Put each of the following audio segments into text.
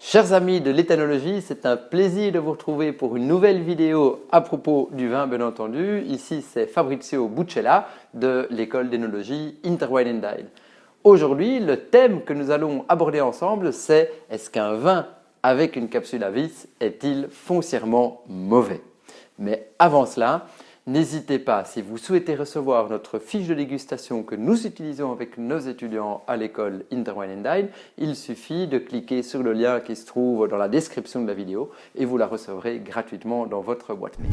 Chers amis de l'éthanologie, c'est un plaisir de vous retrouver pour une nouvelle vidéo à propos du vin, bien entendu. Ici, c'est Fabrizio Buccella de l'école d'énologie Interwine & Dine. Aujourd'hui, le thème que nous allons aborder ensemble, c'est est-ce qu'un vin avec une capsule à vis est-il foncièrement mauvais? Mais avant cela, n'hésitez pas, si vous souhaitez recevoir notre fiche de dégustation que nous utilisons avec nos étudiants à l'école Interwine & Dine, il suffit de cliquer sur le lien qui se trouve dans la description de la vidéo et vous la recevrez gratuitement dans votre boîte mail.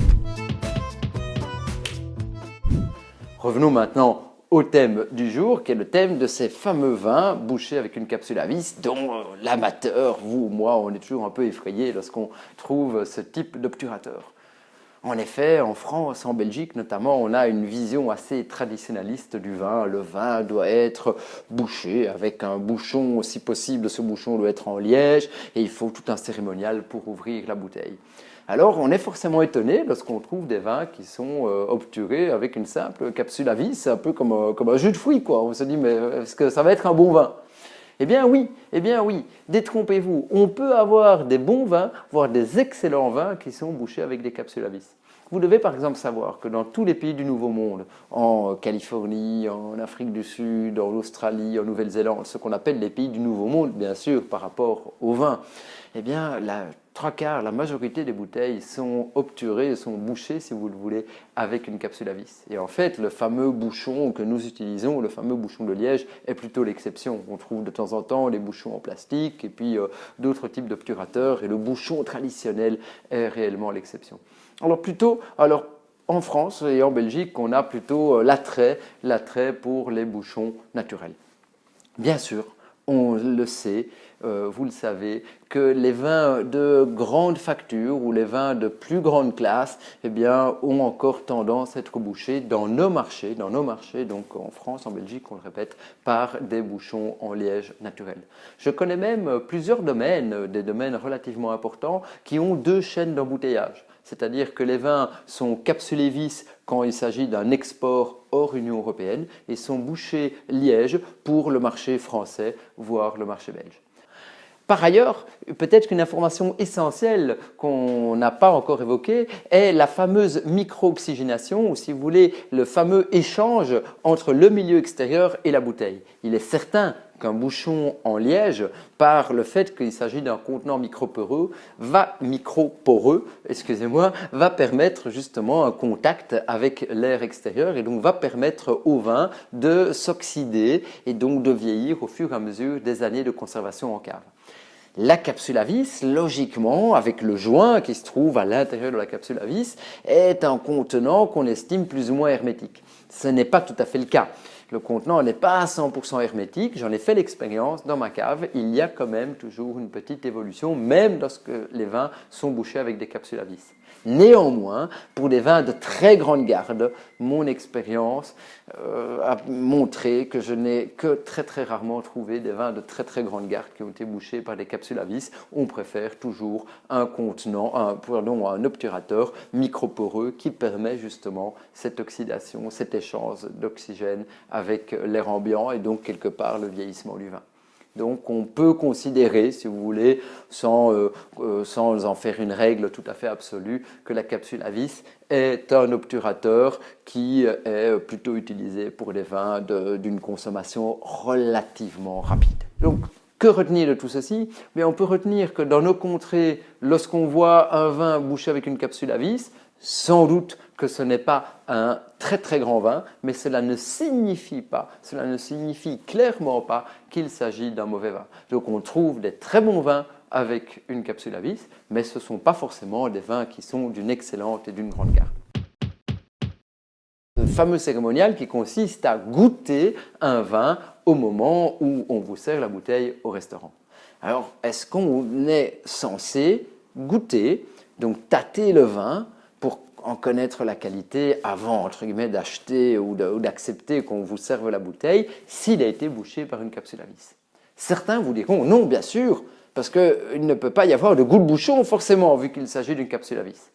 Revenons maintenant au thème du jour, qui est le thème de ces fameux vins bouchés avec une capsule à vis dont l'amateur, vous ou moi, on est toujours un peu effrayé lorsqu'on trouve ce type d'obturateur. En effet, en France, en Belgique notamment, on a une vision assez traditionnaliste du vin. Le vin doit être bouché avec un bouchon, si possible, ce bouchon doit être en liège et il faut tout un cérémonial pour ouvrir la bouteille. Alors, on est forcément étonné lorsqu'on trouve des vins qui sont obturés avec une simple capsule à vis, un peu comme un jus de fruits, quoi. On se dit, mais est-ce que ça va être un bon vin ? Eh bien oui, détrompez-vous, on peut avoir des bons vins, voire des excellents vins qui sont bouchés avec des capsules à vis. Vous devez par exemple savoir que dans tous les pays du Nouveau Monde, en Californie, en Afrique du Sud, en Australie, en Nouvelle-Zélande, ce qu'on appelle les pays du Nouveau Monde, bien sûr, par rapport au vin, eh bien la majorité des bouteilles sont obturées, sont bouchées, si vous le voulez, avec une capsule à vis. Et en fait, le fameux bouchon que nous utilisons, le fameux bouchon de liège, est plutôt l'exception. On trouve de temps en temps les bouchons en plastique et puis d'autres types d'obturateurs, et le bouchon traditionnel est réellement l'exception. Alors en France et en Belgique, on a plutôt l'attrait pour les bouchons naturels. Bien sûr, on le sait, vous le savez, que les vins de grande facture ou les vins de plus grande classe eh bien, ont encore tendance à être bouchés dans nos marchés, donc en France, en Belgique, on le répète, par des bouchons en liège naturel. Je connais même plusieurs domaines, des domaines relativement importants, qui ont deux chaînes d'embouteillage. C'est-à-dire que les vins sont capsulés vis quand il s'agit d'un export hors Union européenne et sont bouchés liège pour le marché français, voire le marché belge. Par ailleurs, peut-être qu'une information essentielle qu'on n'a pas encore évoquée est la fameuse micro-oxygénation, ou si vous voulez, le fameux échange entre le milieu extérieur et la bouteille. Il est certain qu'un bouchon en liège, par le fait qu'il s'agit d'un contenant microporeux, va permettre justement un contact avec l'air extérieur et donc va permettre au vin de s'oxyder et donc de vieillir au fur et à mesure des années de conservation en cave. La capsule à vis, logiquement, avec le joint qui se trouve à l'intérieur de la capsule à vis, est un contenant qu'on estime plus ou moins hermétique. Ce n'est pas tout à fait le cas. Le contenant n'est pas à 100% hermétique, j'en ai fait l'expérience dans ma cave, il y a quand même toujours une petite évolution, même lorsque les vins sont bouchés avec des capsules à vis. Néanmoins, pour des vins de très grande garde, mon expérience a montré que je n'ai que très rarement trouvé des vins de très grande garde qui ont été bouchés par des capsules à vis. On préfère toujours un obturateur microporeux qui permet justement cette oxydation, cet échange d'oxygène avec l'air ambiant et donc quelque part le vieillissement du vin. Donc on peut considérer, si vous voulez, sans en faire une règle tout à fait absolue, que la capsule à vis est un obturateur qui est plutôt utilisé pour des vins d'une consommation relativement rapide. Donc, que retenir de tout ceci? Bien, on peut retenir que dans nos contrées, lorsqu'on voit un vin bouché avec une capsule à vis, sans doute que ce n'est pas un très grand vin, mais cela ne signifie clairement pas qu'il s'agit d'un mauvais vin. Donc on trouve des très bons vins avec une capsule à vis, mais ce ne sont pas forcément des vins qui sont d'une excellente et d'une grande garde. Le fameux cérémonial qui consiste à goûter un vin au moment où on vous sert la bouteille au restaurant. Alors, est-ce qu'on est censé goûter, donc tâter le vin pour en connaître la qualité avant, entre guillemets, d'acheter ou d'accepter qu'on vous serve la bouteille s'il a été bouché par une capsule à vis? Certains vous diront non, bien sûr, parce qu'il ne peut pas y avoir de goût de bouchon forcément vu qu'il s'agit d'une capsule à vis.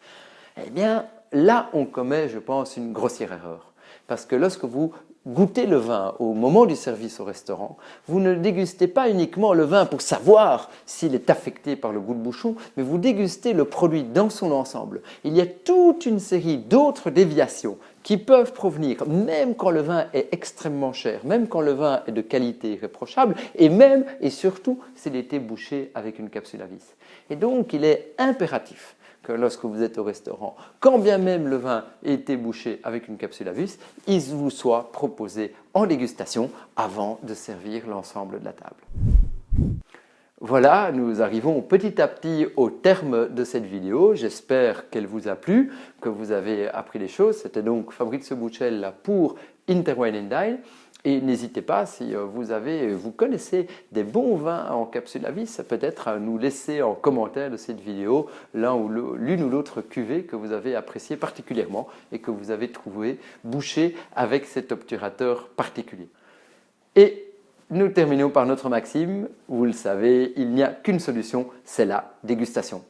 Eh bien, là, on commet, je pense, une grossière erreur. Parce que lorsque vous goûtez le vin au moment du service au restaurant, vous ne dégustez pas uniquement le vin pour savoir s'il est affecté par le goût de bouchon, mais vous dégustez le produit dans son ensemble. Il y a toute une série d'autres déviations qui peuvent provenir, même quand le vin est extrêmement cher, même quand le vin est de qualité irréprochable, et même et surtout s'il a été bouché avec une capsule à vis. Et donc, il est impératif que lorsque vous êtes au restaurant, quand bien même le vin ait été bouché avec une capsule à vis, il vous soit proposé en dégustation avant de servir l'ensemble de la table. Voilà, nous arrivons petit à petit au terme de cette vidéo. J'espère qu'elle vous a plu, que vous avez appris des choses. C'était donc Fabrizio Buccella pour Interwine and Dine. Et n'hésitez pas, si vous connaissez des bons vins en capsule à vis, peut-être à nous laisser en commentaire de cette vidéo l'une ou l'autre cuvée que vous avez appréciée particulièrement et que vous avez trouvé bouchée avec cet obturateur particulier. Et nous terminons par notre maxime. Vous le savez, il n'y a qu'une solution, c'est la dégustation.